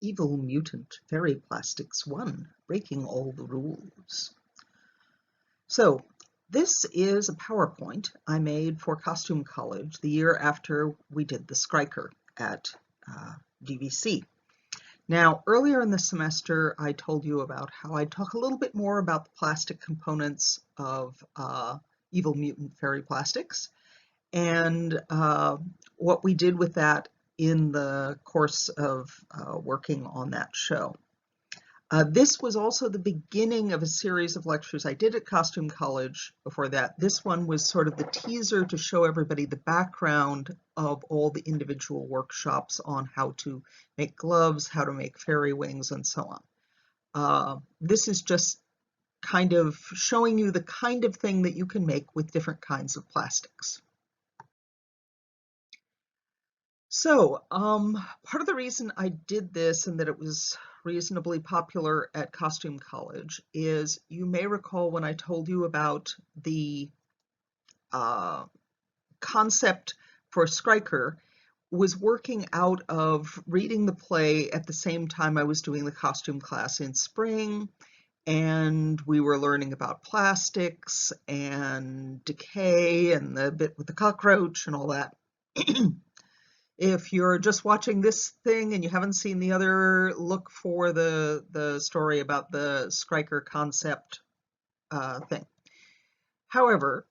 Evil Mutant Fairy Plastics 1, Breaking All the Rules. So this is a PowerPoint I made for Costume College the year after we did the Skriker at DVC. Now, earlier in the semester, I told you about how I'd talk a little bit more about the plastic components of Evil Mutant Fairy Plastics and what we did with that in the course of working on that show. This was also the beginning of a series of lectures I did at Costume College before that. This one was sort of the teaser to show everybody the background of all the individual workshops on how to make gloves, how to make fairy wings, and so on. This is just kind of showing you the kind of thing that you can make with different kinds of plastics. So, part of the reason I did this and that it was reasonably popular at Costume College is you may recall when I told you about the concept for Skriker was working out of reading the play at the same time I was doing the costume class in spring, and we were learning about plastics and decay and the bit with the cockroach and all that. If you're just watching this thing and you haven't seen the other, look for the story about the Skriker concept thing. However,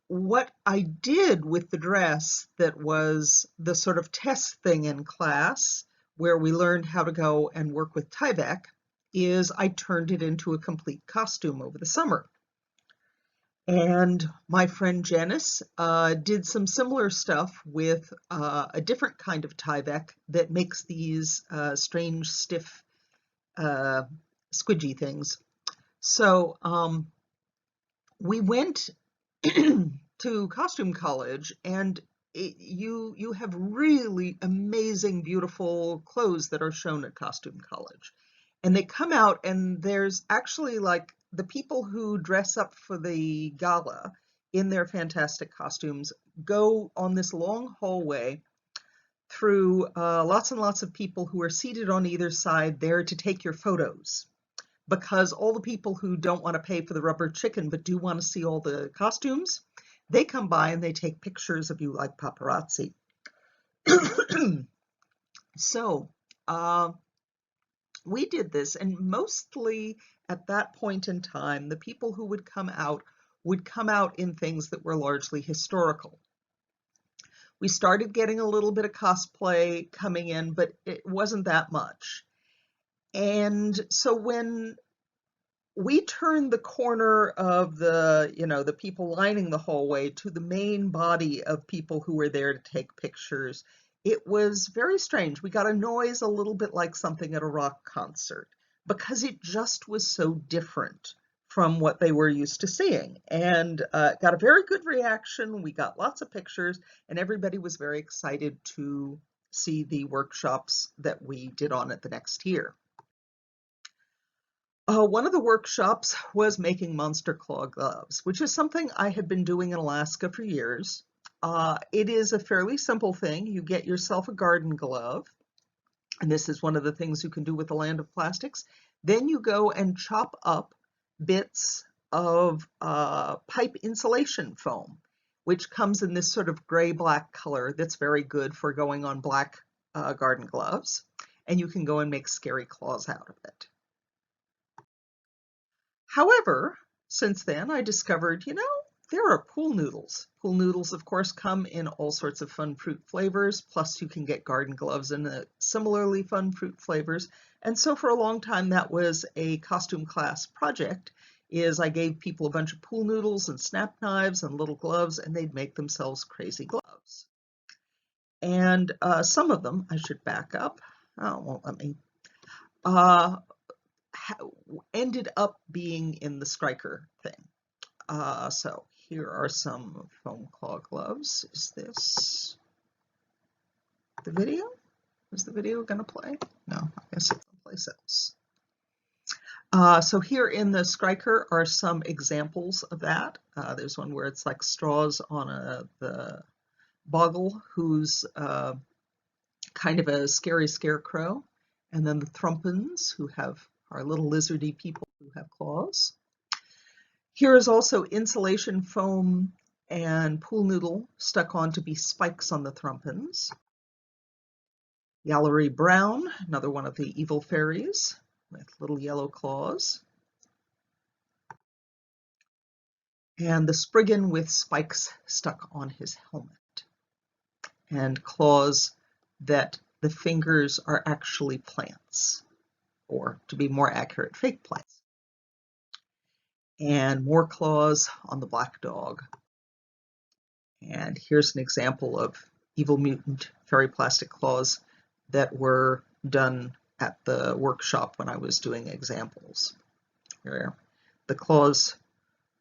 what I did with the dress that was the sort of test thing in class where we learned how to go and work with Tyvek is I turned it into a complete costume over the summer. And my friend Janice did some similar stuff with a different kind of Tyvek that makes these strange, stiff, squidgy things. So we went to Costume College, and you have really amazing, beautiful clothes that are shown at Costume College. And they come out, and there's actually like the people who dress up for the gala in their fantastic costumes go on this long hallway through lots and lots of people who are seated on either side there to take your photos. Because all the people who don't want to pay for the rubber chicken but do want to see all the costumes, they come by and they take pictures of you like paparazzi. So we did this, and mostly at that point in time, the people who would come out in things that were largely historical. We started getting a little bit of cosplay coming in, but it wasn't that much. And so when we turned the corner of the people lining the hallway to the main body of people who were there to take pictures, it was very strange. We got a noise a little bit like something at a rock concert because it just was so different from what they were used to seeing, and got a very good reaction. We got lots of pictures, and everybody was very excited to see the workshops that we did on it the next year. One of the workshops was making monster claw gloves, which is something I had been doing in Alaska for years. It is a fairly simple thing. You get yourself a garden glove, and this is one of the things you can do with the Land of Plastics. Then you go and chop up bits of pipe insulation foam, which comes in this sort of gray-black color that's very good for going on black garden gloves, and you can go and make scary claws out of it. However, since then I discovered, there are pool noodles. Pool noodles, of course, come in all sorts of fun fruit flavors, plus you can get garden gloves in similarly fun fruit flavors. And so for a long time, that was a costume class project, is I gave people a bunch of pool noodles and snap knives and little gloves, and they'd make themselves crazy gloves. And some of them, I should back up, oh, it won't let me, ended up being in the Skriker thing. So here are some foam claw gloves. Is this the video? Is the video going to play? No, I guess it's someplace else. So here in the Skriker are some examples of that. There's one where it's like straws on the boggle, who's kind of a scary scarecrow. And then the thrumpins, who are little lizardy people who have claws. Here is also insulation foam and pool noodle stuck on to be spikes on the thrumpins. Yallery Brown, another one of the evil fairies with little yellow claws. And the Spriggan with spikes stuck on his helmet. And claws that the fingers are actually plants, or to be more accurate, fake plants. And more claws on the black dog. And here's an example of evil mutant fairy plastic claws that were done at the workshop when I was doing examples. Here, the claws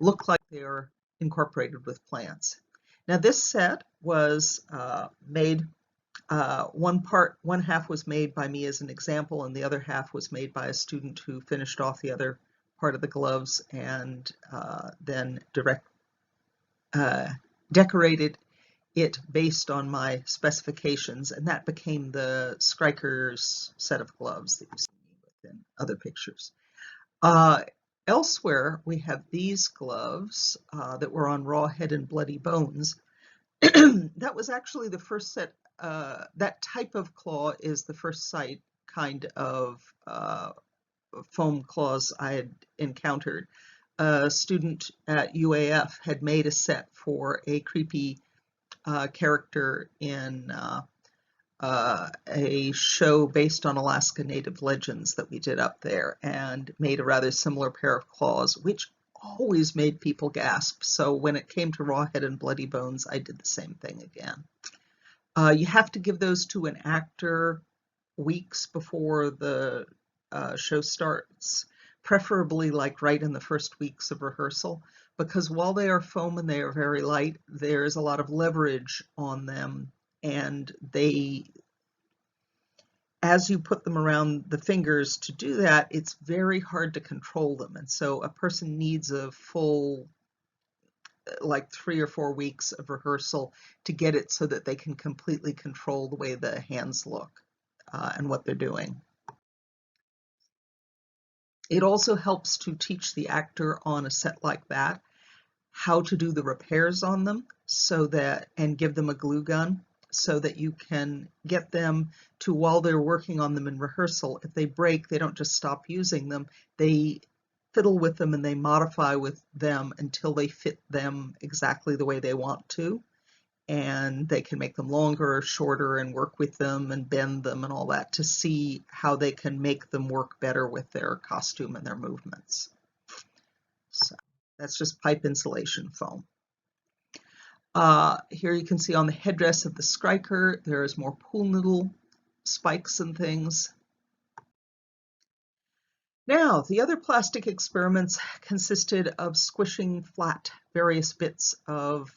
look like they are incorporated with plants. Now this set was made, one half was made by me as an example, and the other half was made by a student who finished off the other part of the gloves and then decorated it based on my specifications, and that became the Skriker's set of gloves that you see within other pictures. Elsewhere, we have these gloves that were on Raw Head and Bloody Bones. That was actually the first set, that type of claw is the first kind of foam claws I had encountered. A student at UAF had made a set for a creepy character in a show based on Alaska Native legends that we did up there, and made a rather similar pair of claws, which always made people gasp. So when it came to Raw Head and Bloody Bones, I did the same thing again. You have to give those to an actor weeks before the show starts, preferably like right in the first weeks of rehearsal, because while they are foam and they are very light, there's a lot of leverage on them, and as you put them around the fingers to do that, it's very hard to control them. And so a person needs a full, like 3 or 4 weeks of rehearsal to get it so that they can completely control the way the hands look and what they're doing. It also helps to teach the actor on a set like that how to do the repairs on them and give them a glue gun so that you can get them to, while they're working on them in rehearsal, if they break, they don't just stop using them, they fiddle with them and they modify with them until they fit them exactly the way they want to. And they can make them longer or shorter and work with them and bend them and all that to see how they can make them work better with their costume and their movements. So that's just pipe insulation foam. Here you can see on the headdress of the Skriker, there is more pool noodle spikes and things. Now, the other plastic experiments consisted of squishing flat various bits of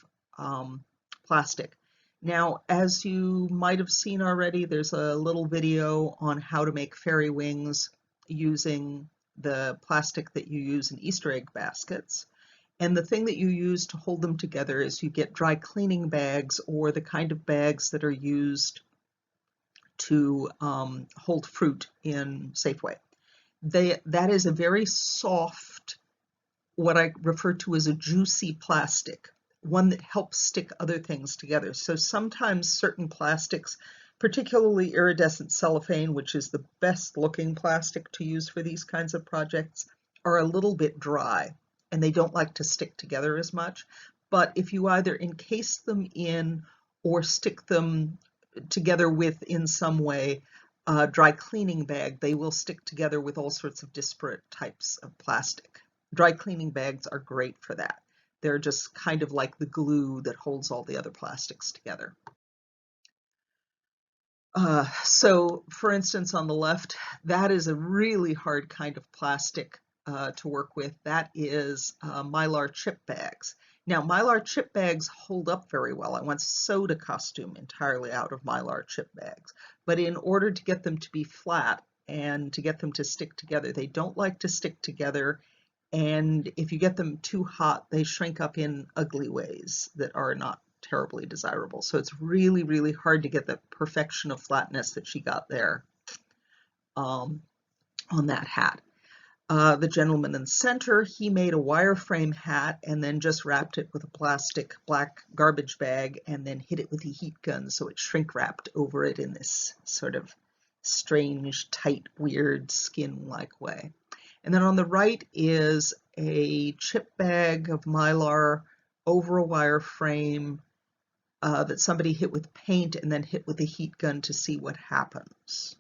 plastic. Now, as you might have seen already, there's a little video on how to make fairy wings using the plastic that you use in Easter egg baskets. And the thing that you use to hold them together is you get dry cleaning bags, or the kind of bags that are used to hold fruit in Safeway. That is a very soft, what I refer to as a juicy plastic, one that helps stick other things together. So sometimes certain plastics, particularly iridescent cellophane, which is the best looking plastic to use for these kinds of projects, are a little bit dry and they don't like to stick together as much. But if you either encase them in or stick them together with, in some way, a dry cleaning bag, they will stick together with all sorts of disparate types of plastic. Dry cleaning bags are great for that. They're just kind of like the glue that holds all the other plastics together. So for instance, on the left, that is a really hard kind of plastic to work with. That is Mylar chip bags. Now, Mylar chip bags hold up very well. I once sewed a costume entirely out of Mylar chip bags, but in order to get them to be flat and to get them to stick together, they don't like to stick together, and if you get them too hot, they shrink up in ugly ways that are not terribly desirable. So it's really, really hard to get the perfection of flatness that she got there. on that hat. The gentleman in the center, he made a wireframe hat and then just wrapped it with a plastic black garbage bag and then hit it with a heat gun so it shrink wrapped over it in this sort of strange, tight, weird skin-like way. And then on the right is a chip bag of Mylar over a wireframe that somebody hit with paint and then hit with a heat gun to see what happens.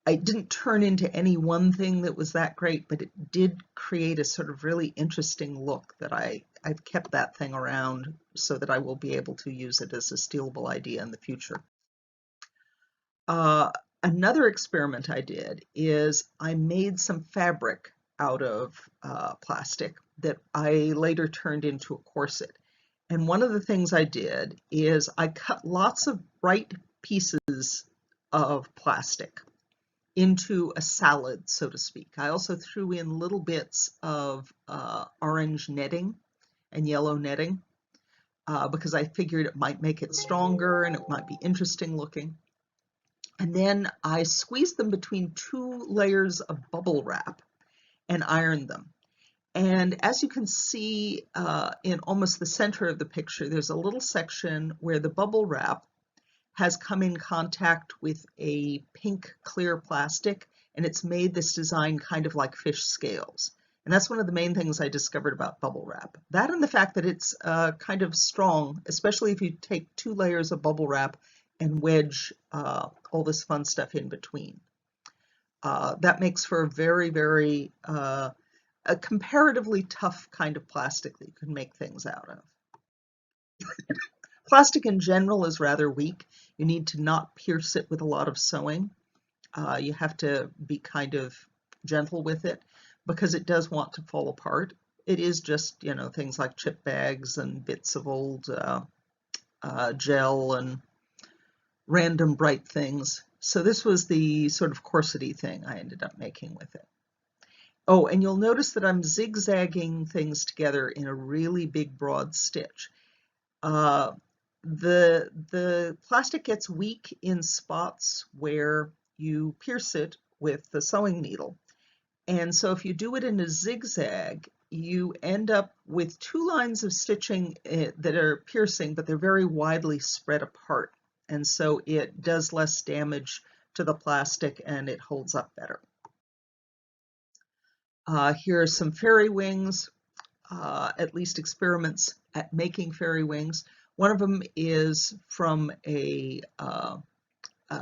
I didn't turn into any one thing that was that great, but it did create a sort of really interesting look that I've kept that thing around so that I will be able to use it as a stealable idea in the future. Another experiment I did is I made some fabric out of plastic that I later turned into a corset. And one of the things I did is I cut lots of bright pieces of plastic into a salad, so to speak. I also threw in little bits of orange netting and yellow netting because I figured it might make it stronger and it might be interesting looking. And then I squeezed them between 2 layers of bubble wrap and ironed them. And as you can see in almost the center of the picture, there's a little section where the bubble wrap has come in contact with a pink clear plastic, and it's made this design kind of like fish scales. And that's one of the main things I discovered about bubble wrap. That and the fact that it's kind of strong, especially if you take 2 layers of bubble wrap and wedge all this fun stuff in between. That makes for a very, very a comparatively tough kind of plastic that you can make things out of. Plastic in general is rather weak. You need to not pierce it with a lot of sewing. You have to be kind of gentle with it because it does want to fall apart. It is just, you know, things like chip bags and bits of old gel and random bright things. So this was the sort of corsety thing I ended up making with it. Oh, and you'll notice that I'm zigzagging things together in a really big broad stitch. The plastic gets weak in spots where you pierce it with the sewing needle. And so if you do it in a zigzag, you end up with 2 lines of stitching that are piercing, but they're very widely spread apart. And so it does less damage to the plastic and it holds up better. Here are some fairy wings, at least experiments at making fairy wings. One of them is from a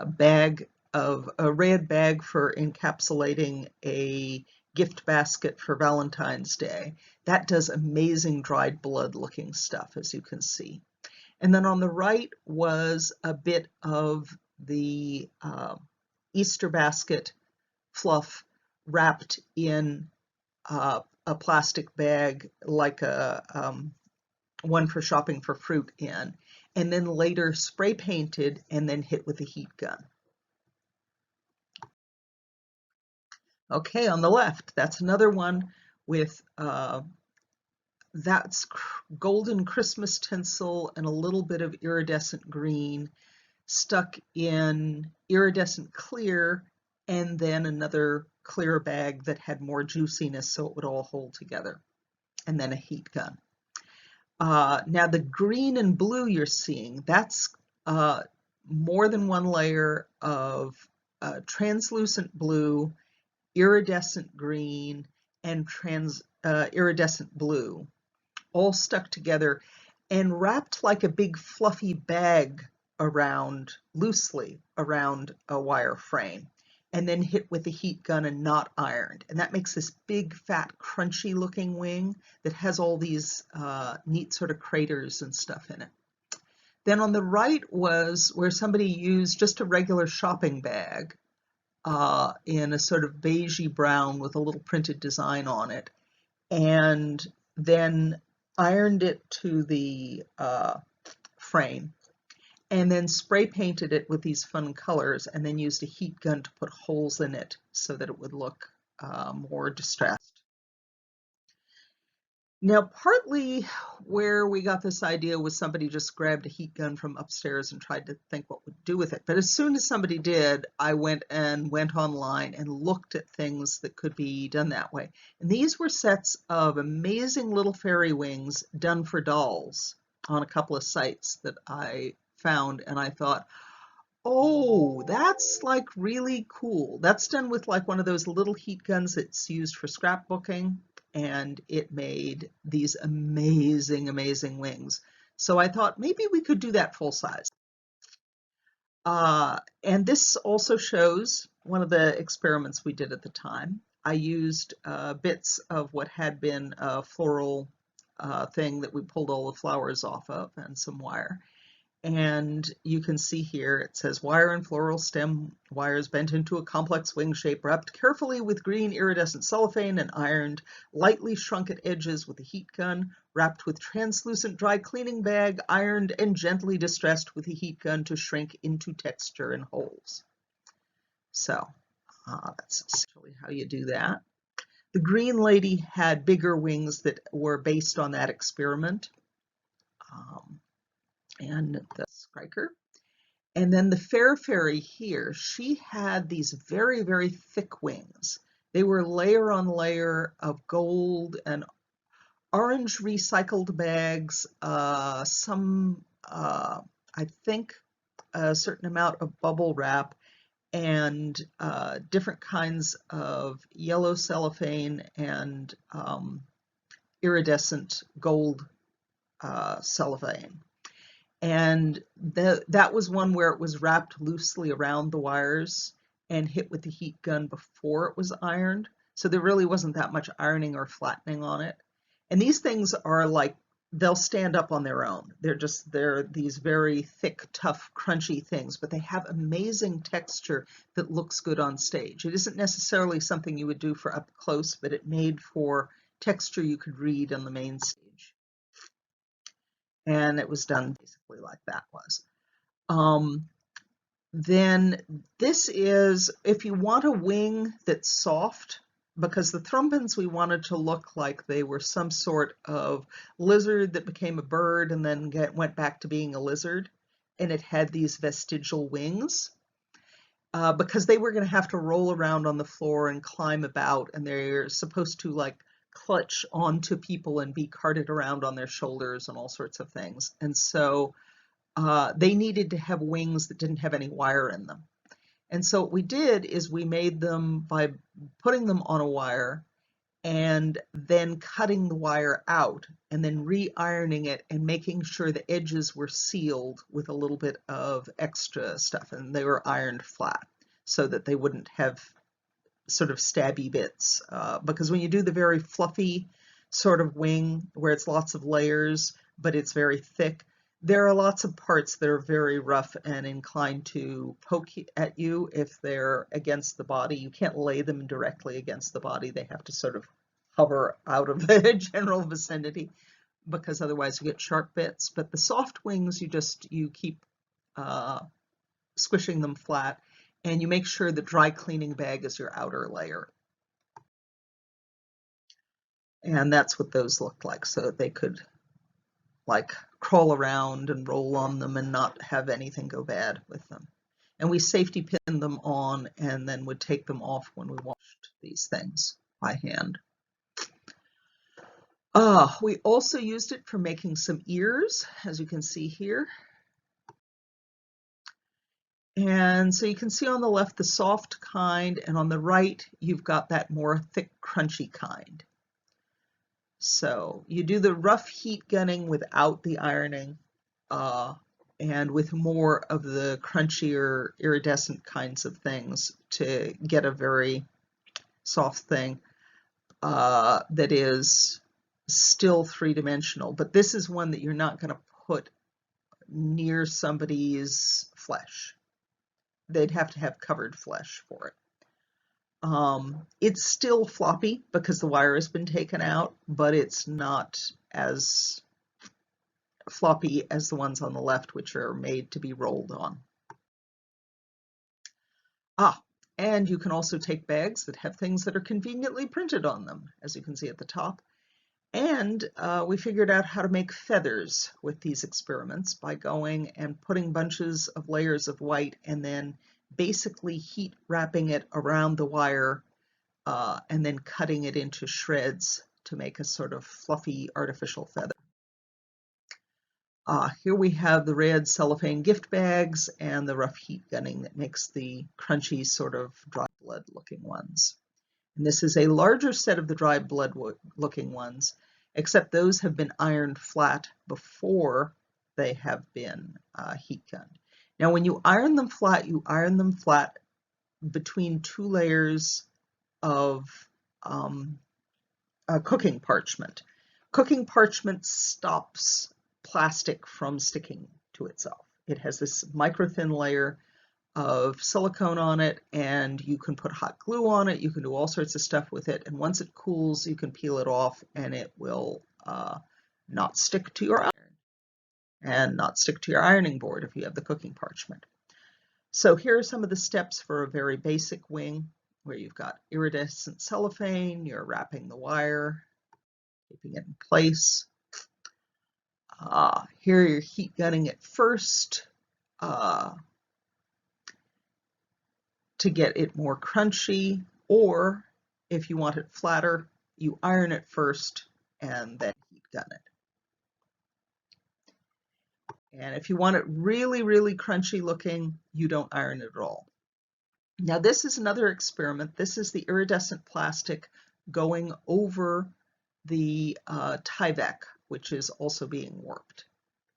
bag of a red bag for encapsulating a gift basket for Valentine's Day. That does amazing dried blood looking stuff, as you can see. And then on the right was a bit of the Easter basket fluff wrapped in a plastic bag like a one for shopping for fruit in, and then later spray painted and then hit with a heat gun. Okay, on the left, that's another one with that's golden Christmas tinsel and a little bit of iridescent green stuck in iridescent clear and then another clear bag that had more juiciness so it would all hold together, and then a heat gun. Now the green and blue you're seeing, that's more than one layer of translucent blue, iridescent green, and iridescent blue, all stuck together and wrapped like a big fluffy bag loosely around a wire frame, and then hit with a heat gun and not ironed. And that makes this big, fat, crunchy looking wing that has all these neat sort of craters and stuff in it. Then on the right was where somebody used just a regular shopping bag in a sort of beigey brown with a little printed design on it, and then ironed it to the frame, and then spray painted it with these fun colors, and then used a heat gun to put holes in it so that it would look more distressed. Now, partly where we got this idea was somebody just grabbed a heat gun from upstairs and tried to think what would do with it. But as soon as somebody did, I went online and looked at things that could be done that way. And these were sets of amazing little fairy wings done for dolls on a couple of sites that I found, and I thought, oh, that's like really cool. That's done with like one of those little heat guns that's used for scrapbooking, and it made these amazing, amazing wings. So I thought maybe we could do that full size. And this also shows one of the experiments we did at the time. I used bits of what had been a floral thing that we pulled all the flowers off of and some wire. And you can see here it says wire and floral stem wires bent into a complex wing shape, wrapped carefully with green iridescent cellophane and ironed, lightly shrunk at edges with a heat gun, wrapped with translucent dry cleaning bag, ironed and gently distressed with a heat gun to shrink into texture and holes. So that's essentially how you do that. The green lady had bigger wings that were based on that experiment. And the Skriker. And then the Fair Fairy here, she had these very, very thick wings. They were layer on layer of gold and orange recycled bags, I think, a certain amount of bubble wrap, and different kinds of yellow cellophane and iridescent gold cellophane. And that was one where it was wrapped loosely around the wires and hit with the heat gun before it was ironed. So there really wasn't that much ironing or flattening on it. And these things are like, they'll stand up on their own. They're these very thick, tough, crunchy things, but they have amazing texture that looks good on stage. It isn't necessarily something you would do for up close, but it made for texture you could read on the main stage. And it was done basically like that was. Then this is, if you want a wing that's soft, because the thrumbins we wanted to look like they were some sort of lizard that became a bird and then went back to being a lizard, and it had these vestigial wings, because they were going to have to roll around on the floor and climb about, and they're supposed to like clutch onto people and be carted around on their shoulders and all sorts of things. And so they needed to have wings that didn't have any wire in them. And so what we did is we made them by putting them on a wire and then cutting the wire out and then re-ironing it and making sure the edges were sealed with a little bit of extra stuff, and they were ironed flat so that they wouldn't have sort of stabby bits, because when you do the very fluffy sort of wing where it's lots of layers but it's very thick, there are lots of parts that are very rough and inclined to poke at you if they're against the body. You can't lay them directly against the body. They have to sort of hover out of the general vicinity, because otherwise you get sharp bits. But the soft wings, you keep squishing them flat, and you make sure the dry cleaning bag is your outer layer. And that's what those looked like, so that they could like crawl around and roll on them and not have anything go bad with them. And we safety pinned them on and then would take them off when we washed these things by hand. We also used it for making some ears, as you can see here. And so you can see on the left the soft kind, and on the right you've got that more thick, crunchy kind. So you do the rough heat gunning without the ironing, and with more of the crunchier iridescent kinds of things to get a very soft thing that is still three-dimensional. But this is one that you're not going to put near somebody's flesh. They'd have to have covered flesh for it. It's still floppy because the wire has been taken out, but it's not as floppy as the ones on the left, which are made to be rolled on. And you can also take bags that have things that are conveniently printed on them, as you can see at the top. And we figured out how to make feathers with these experiments by going and putting bunches of layers of white and then basically heat wrapping it around the wire and then cutting it into shreds to make a sort of fluffy artificial feather. Here we have the red cellophane gift bags and the rough heat gunning that makes the crunchy sort of dry blood looking ones. And this is a larger set of the dry blood looking ones, except those have been ironed flat before they have been heat gunned. Now when you iron them flat between 2 layers of cooking parchment. Cooking parchment stops plastic from sticking to itself. It has this micro-thin layer of silicone on it, and you can put hot glue on it, you can do all sorts of stuff with it, and once it cools you can peel it off and it will not stick to your iron and not stick to your ironing board if you have the cooking parchment. So here are some of the steps for a very basic wing, where you've got iridescent cellophane, you're wrapping the wire, keeping it in place. Here you're heat gunning it first to get it more crunchy, or if you want it flatter, you iron it first and then heat gun it. And if you want it really, really crunchy looking, you don't iron it at all. Now this is another experiment. This is the iridescent plastic going over the Tyvek, which is also being warped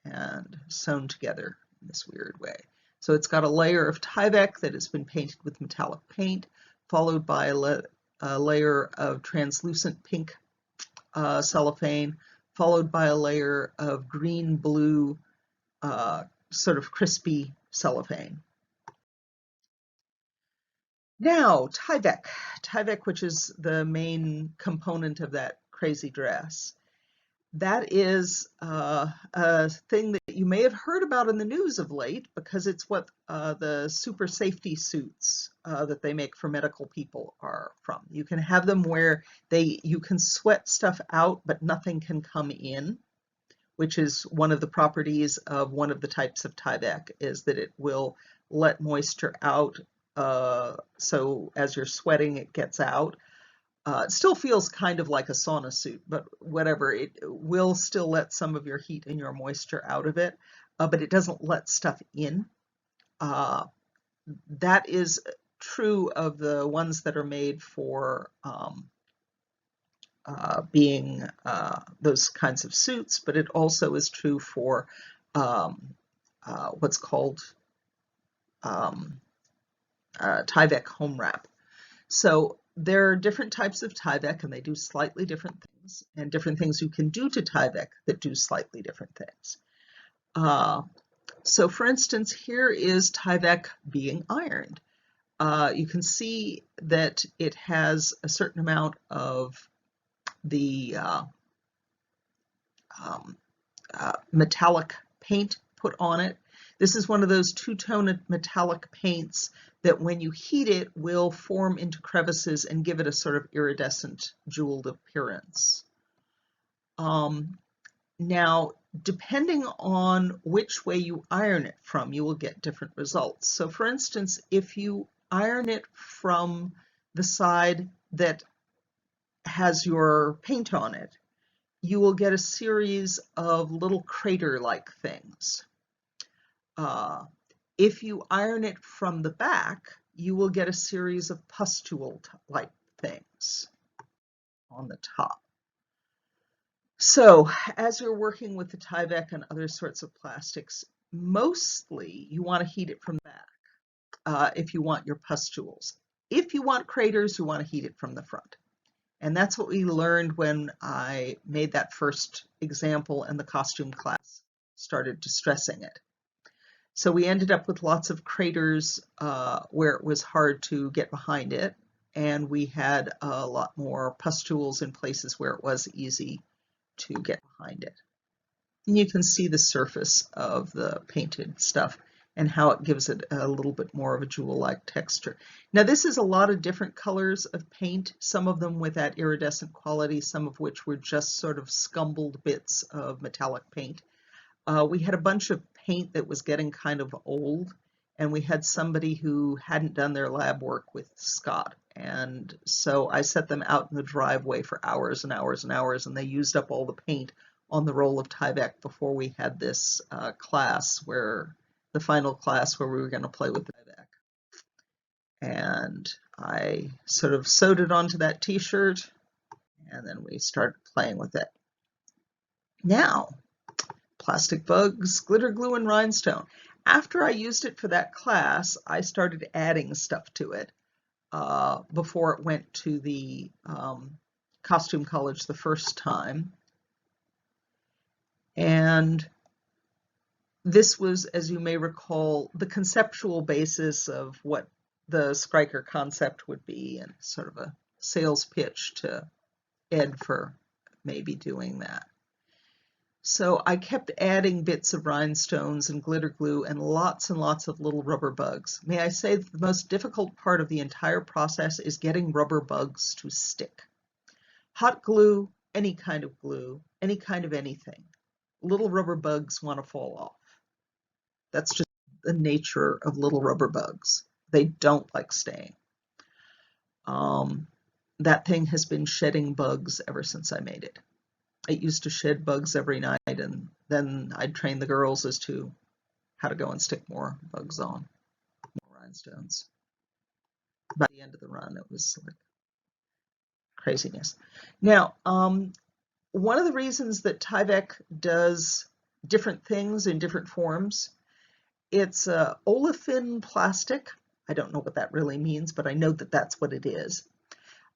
and sewn together in this weird way. So it's got a layer of Tyvek that has been painted with metallic paint, followed by a layer of translucent pink cellophane, followed by a layer of green-blue sort of crispy cellophane. Now, Tyvek, which is the main component of that crazy dress. That is a thing that you may have heard about in the news of late, because it's what the super safety suits that they make for medical people are from. You can have them where you can sweat stuff out, but nothing can come in, which is one of the properties of one of the types of Tyvek, is that it will let moisture out. So as you're sweating, it gets out. It still feels kind of like a sauna suit, but whatever, it will still let some of your heat and your moisture out of it, but it doesn't let stuff in. That is true of the ones that are made for being those kinds of suits, but it also is true for what's called Tyvek home wrap. So there are different types of Tyvek, and they do slightly different things, and different things you can do to Tyvek that do slightly different things. So for instance, here is Tyvek being ironed. You can see that it has a certain amount of the metallic paint put on it. This is one of those two-tone metallic paints that when you heat it will form into crevices and give it a sort of iridescent jeweled appearance. Now, depending on which way you iron it from, you will get different results. So for instance, if you iron it from the side that has your paint on it, you will get a series of little crater-like things. If you iron it from the back, you will get a series of pustule-like things on the top. So as you're working with the Tyvek and other sorts of plastics, mostly you want to heat it from the back if you want your pustules. If you want craters, you want to heat it from the front. And that's what we learned when I made that first example and the costume class started distressing it. So we ended up with lots of craters where it was hard to get behind it, and we had a lot more pustules in places where it was easy to get behind it. And you can see the surface of the painted stuff and how it gives it a little bit more of a jewel-like texture. Now this is a lot of different colors of paint, some of them with that iridescent quality, some of which were just sort of scumbled bits of metallic paint. We had a bunch of paint that was getting kind of old, and we had somebody who hadn't done their lab work with Scott. And so I set them out in the driveway for hours and hours and hours, and they used up all the paint on the roll of Tyvek before we had this class the final class where we were going to play with Tyvek. And I sort of sewed it onto that t-shirt, and then we started playing with it. Now, plastic bugs, glitter glue, and rhinestone. After I used it for that class, I started adding stuff to it before it went to the costume college the first time. And this was, as you may recall, the conceptual basis of what the Skriker concept would be, and sort of a sales pitch to Ed for maybe doing that. So I kept adding bits of rhinestones and glitter glue and lots of little rubber bugs. May I say that the most difficult part of the entire process is getting rubber bugs to stick. Hot glue, any kind of glue, any kind of anything. Little rubber bugs want to fall off. That's just the nature of little rubber bugs. They don't like staying. That thing has been shedding bugs ever since I made it. It used to shed bugs every night, and then I'd train the girls as to how to go and stick more bugs on, more rhinestones. By the end of the run, it was like craziness. Now, one of the reasons that Tyvek does different things in different forms, it's olefin plastic. I don't know what that really means, but I know that that's what it is.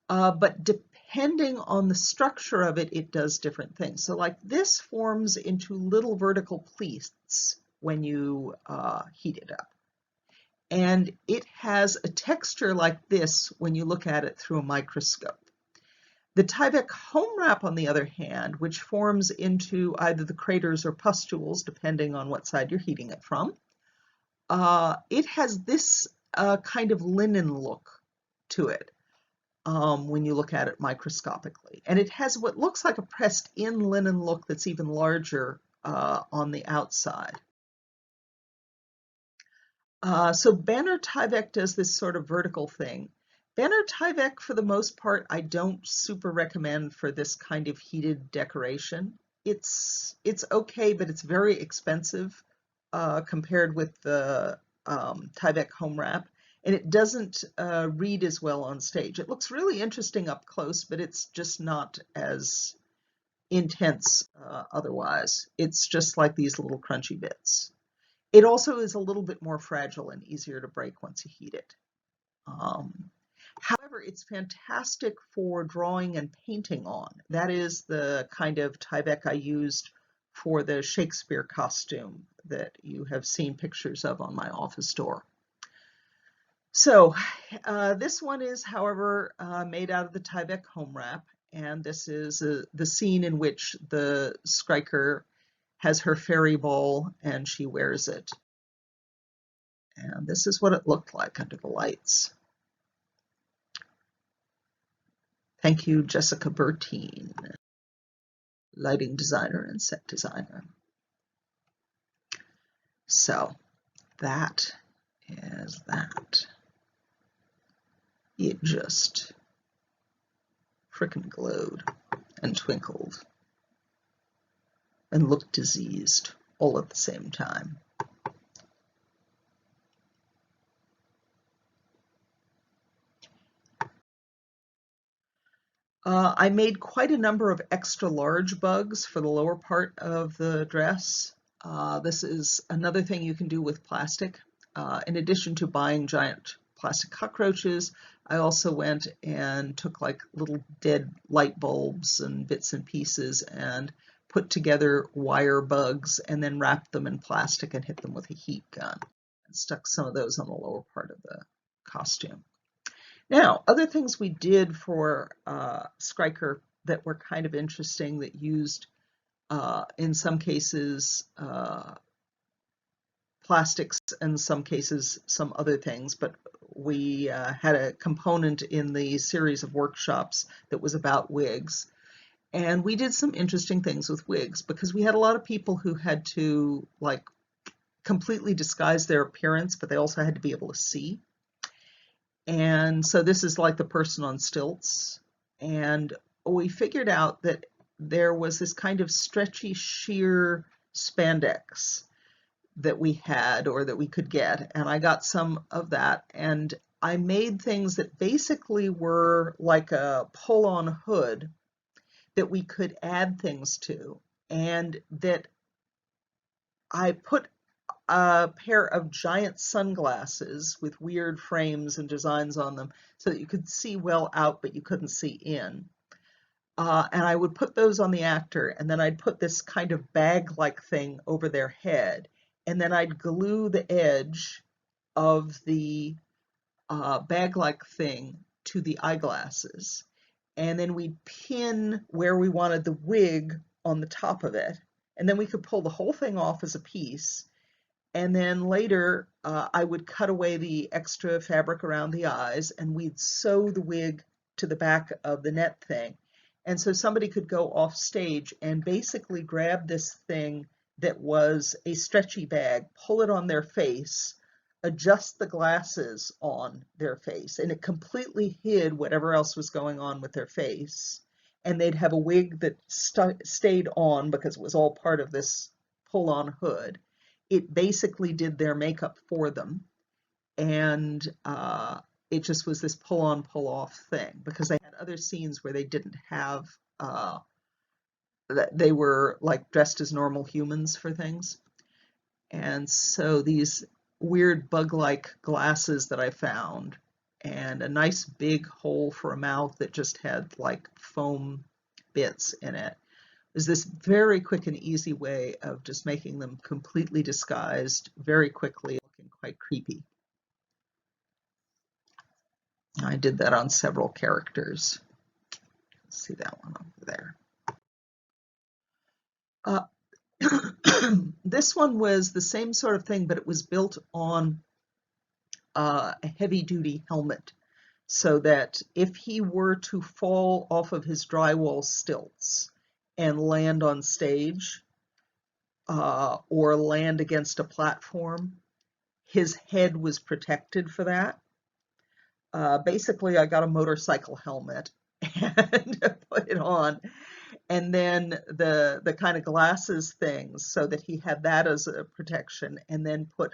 But depending on the structure of it, it does different things. So like this forms into little vertical pleats when you heat it up. And it has a texture like this when you look at it through a microscope. The Tyvek home wrap, on the other hand, which forms into either the craters or pustules, depending on what side you're heating it from, it has this kind of linen look to it. When you look at it microscopically. And it has what looks like a pressed-in linen look that's even larger on the outside. So Banner Tyvek does this sort of vertical thing. Banner Tyvek, for the most part, I don't super recommend for this kind of heated decoration. It's okay, but it's very expensive compared with the Tyvek home wrap. And it doesn't read as well on stage. It looks really interesting up close, but it's just not as intense otherwise. It's just like these little crunchy bits. It also is a little bit more fragile and easier to break once you heat it. However, it's fantastic for drawing and painting on. That is the kind of Tyvek I used for the Shakespeare costume that you have seen pictures of on my office door. So this one is, however, made out of the Tyvek home wrap, and this is the scene in which the Skriker has her fairy ball and she wears it. And this is what it looked like under the lights. Thank you, Jessica Bertine, lighting designer and set designer. So that is that. It just frickin' glowed and twinkled and looked diseased all at the same time. I made quite a number of extra large bugs for the lower part of the dress. This is another thing you can do with plastic. In addition to buying giant plastic cockroaches, I also went and took like little dead light bulbs and bits and pieces and put together wire bugs and then wrapped them in plastic and hit them with a heat gun and stuck some of those on the lower part of the costume. Now, other things we did for Skriker that were kind of interesting that used, in some cases, plastics, in some cases some other things, but we had a component in the series of workshops that was about wigs. And we did some interesting things with wigs because we had a lot of people who had to like completely disguise their appearance, but they also had to be able to see. And so this is like the person on stilts. And we figured out that there was this kind of stretchy, sheer spandex that we had or that we could get. And I got some of that. And I made things that basically were like a pull-on hood that we could add things to. And that I put a pair of giant sunglasses with weird frames and designs on them so that you could see well out, but you couldn't see in. And I would put those on the actor, and then I'd put this kind of bag-like thing over their head, and then I'd glue the edge of the bag-like thing to the eyeglasses. And then we'd pin where we wanted the wig on the top of it, and then we could pull the whole thing off as a piece. And then later, I would cut away the extra fabric around the eyes, and we'd sew the wig to the back of the net thing. And so somebody could go off stage and basically grab this thing that was a stretchy bag, pull it on their face, adjust the glasses on their face, and it completely hid whatever else was going on with their face. And they'd have a wig that stayed on because it was all part of this pull-on hood. It basically did their makeup for them, and it just was this pull-on, pull-off thing because they had other scenes where they didn't have, they were like dressed as normal humans for things. And so these weird bug-like glasses that I found, and a nice big hole for a mouth that just had like foam bits in it, is this very quick and easy way of just making them completely disguised very quickly, looking quite creepy. I did that on several characters. Let's see that one over there. This one was the same sort of thing, but it was built on a heavy-duty helmet, so that if he were to fall off of his drywall stilts and land on stage, or land against a platform, his head was protected for that. Basically, I got a motorcycle helmet and put it on, and then the kind of glasses things so that he had that as a protection, and then put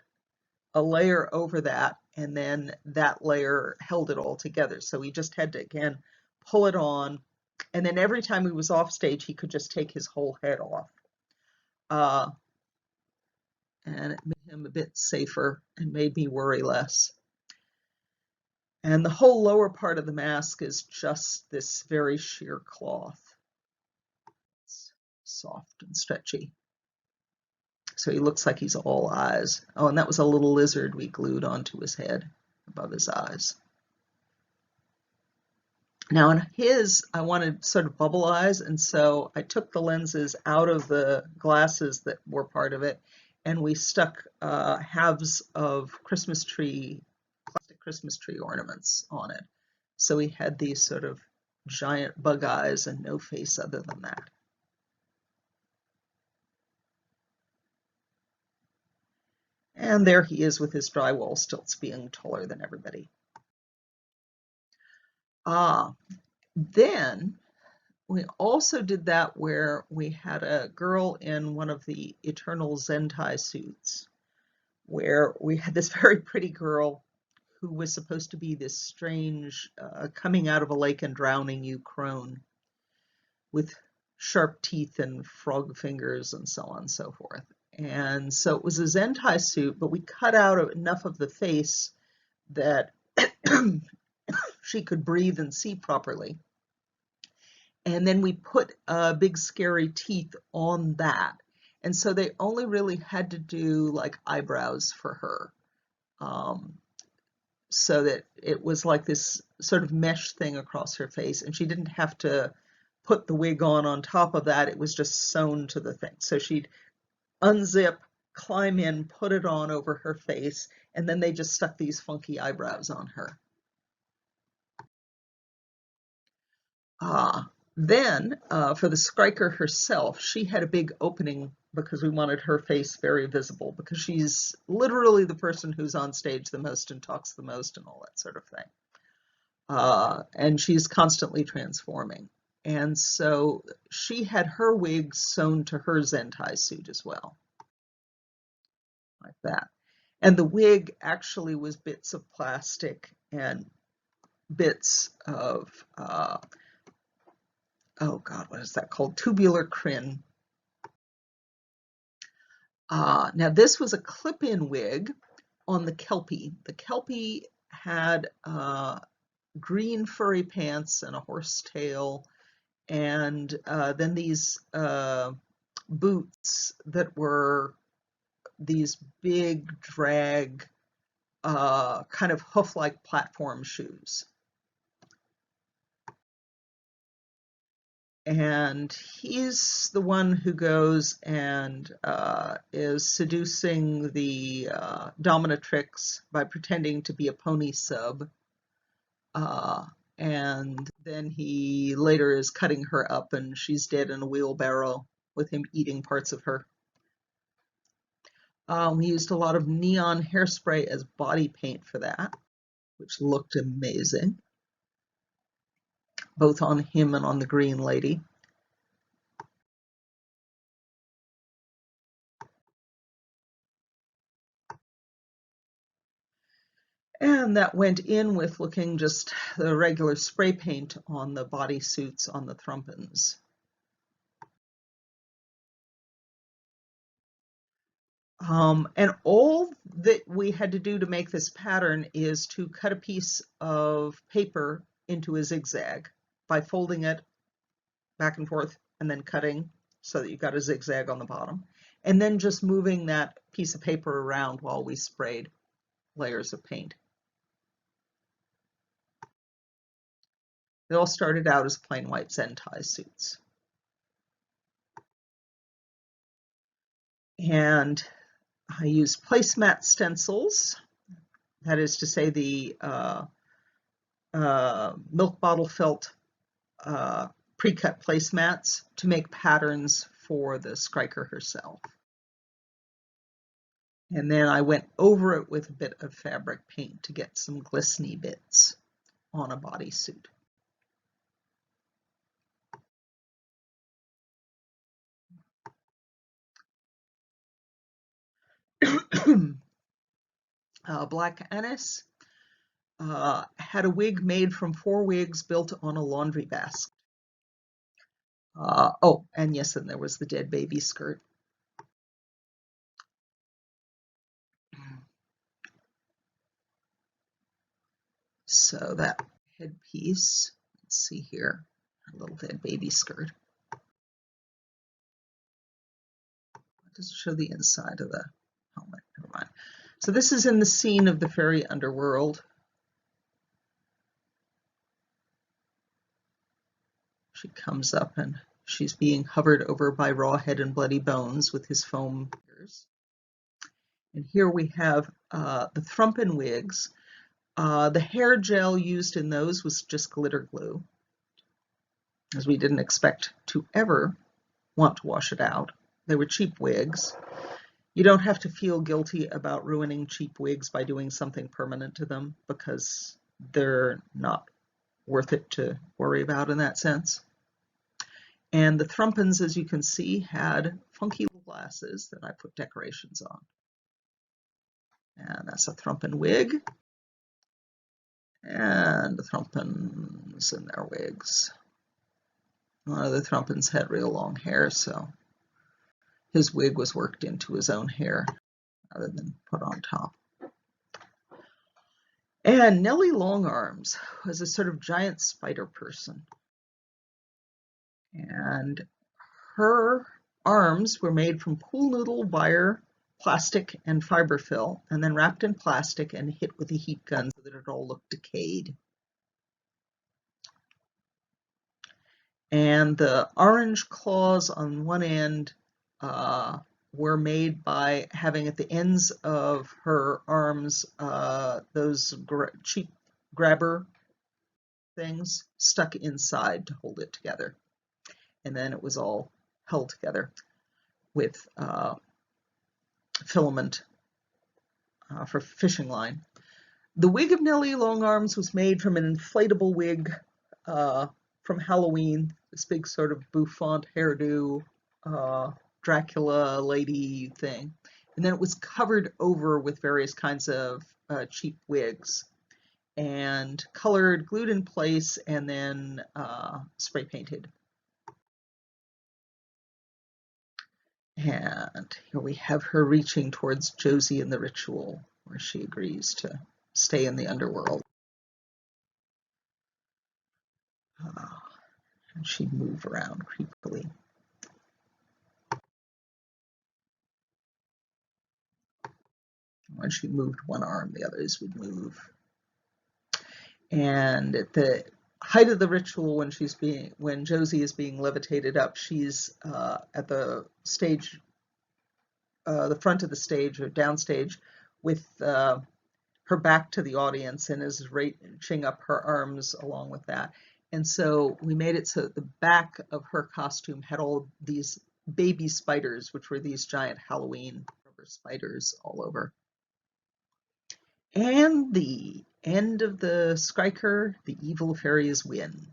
a layer over that, and then that layer held it all together. So he just had to, again, pull it on, and then every time he was off stage, he could just take his whole head off. And it made him a bit safer and made me worry less. And the whole lower part of the mask is just this very sheer cloth. It's soft and stretchy. So he looks like he's all eyes. Oh, and that was a little lizard we glued onto his head above his eyes. Now in his, I wanted sort of bubble eyes, and so I took the lenses out of the glasses that were part of it, and we stuck halves of plastic Christmas tree ornaments on it. So he had these sort of giant bug eyes and no face other than that. And there he is with his drywall stilts being taller than everybody. Then we also did that where we had a girl in one of the Eternal Zentai suits, where we had this very pretty girl who was supposed to be this strange coming out of a lake and drowning you crone with sharp teeth and frog fingers and so on and so forth. And so it was a Zentai suit, but we cut out enough of the face that she could breathe and see properly. And then we put big scary teeth on that. And so they only really had to do like eyebrows for her. So that it was like this sort of mesh thing across her face, and she didn't have to put the wig on top of that. It was just sewn to the thing. So she'd unzip, climb in, put it on over her face, and then they just stuck these funky eyebrows on her. Then for the Skriker herself, she had a big opening because we wanted her face very visible, because she's literally the person who's on stage the most and talks the most and all that sort of thing. And she's constantly transforming. And so she had her wig sewn to her Zentai suit as well, like that. And the wig actually was bits of plastic and bits of oh God, what is that called? Tubular crin. Now this was a clip-in wig on the Kelpie. The Kelpie had green furry pants and a horse tail, and then these boots that were these big drag kind of hoof-like platform shoes. And he's the one who goes and is seducing the dominatrix by pretending to be a pony sub. And then he later is cutting her up and she's dead in a wheelbarrow with him eating parts of her. We used a lot of neon hairspray as body paint for that, which looked amazing, both on him and on the green lady. And that went in with looking just the regular spray paint on the bodysuits on the Thrumpens. And all that we had to do to make this pattern is to cut a piece of paper into a zigzag by folding it back and forth and then cutting so that you've got a zigzag on the bottom, and then just moving that piece of paper around while we sprayed layers of paint. They all started out as plain white Zentai suits. And I used placemat stencils, that is to say the milk bottle felt pre-cut placemats to make patterns for the Skriker herself. And then I went over it with a bit of fabric paint to get some glistening bits on a bodysuit. Black Anise had a wig made from 4 wigs built on a laundry basket. Oh, and yes, and there was the dead baby skirt. So that headpiece, let's see here, a little dead baby skirt. Just show the inside of the helmet. Never mind. So this is in the scene of the Fairy Underworld. She comes up and she's being hovered over by Rawhead and Bloody Bones with his foam ears. And here we have the Thrumpen wigs. The hair gel used in those was just glitter glue, as we didn't expect to ever want to wash it out. They were cheap wigs. You don't have to feel guilty about ruining cheap wigs by doing something permanent to them, because they're not worth it to worry about in that sense. And the Thrumpens, as you can see, had funky little glasses that I put decorations on. And that's a Thrumpen wig. And the Thrumpens in their wigs. One of the Thrumpens had real long hair, so his wig was worked into his own hair rather than put on top. And Nellie Longarms was a sort of giant spider person. And her arms were made from pool noodle, wire, plastic, and fiberfill, and then wrapped in plastic and hit with a heat gun so that it all looked decayed. And the orange claws on one end were made by having at the ends of her arms those cheap grabber things stuck inside to hold it together. And then it was all held together with filament for fishing line. The wig of Nellie Longarms was made from an inflatable wig from Halloween, this big sort of bouffant hairdo, Dracula lady thing. And then it was covered over with various kinds of cheap wigs and colored, glued in place, and then spray painted. And here we have her reaching towards Josie in the ritual, where she agrees to stay in the underworld. And she'd move around creepily. When she moved one arm, the others would move. And at the height of the ritual, when Josie is being levitated up, she's at the stage, the front of the stage or downstage, with her back to the audience and is reaching up her arms along with that. And so we made it so that the back of her costume had all these baby spiders, which were these giant Halloween rubber spiders all over. And the end of the Skriker, the evil fairies win.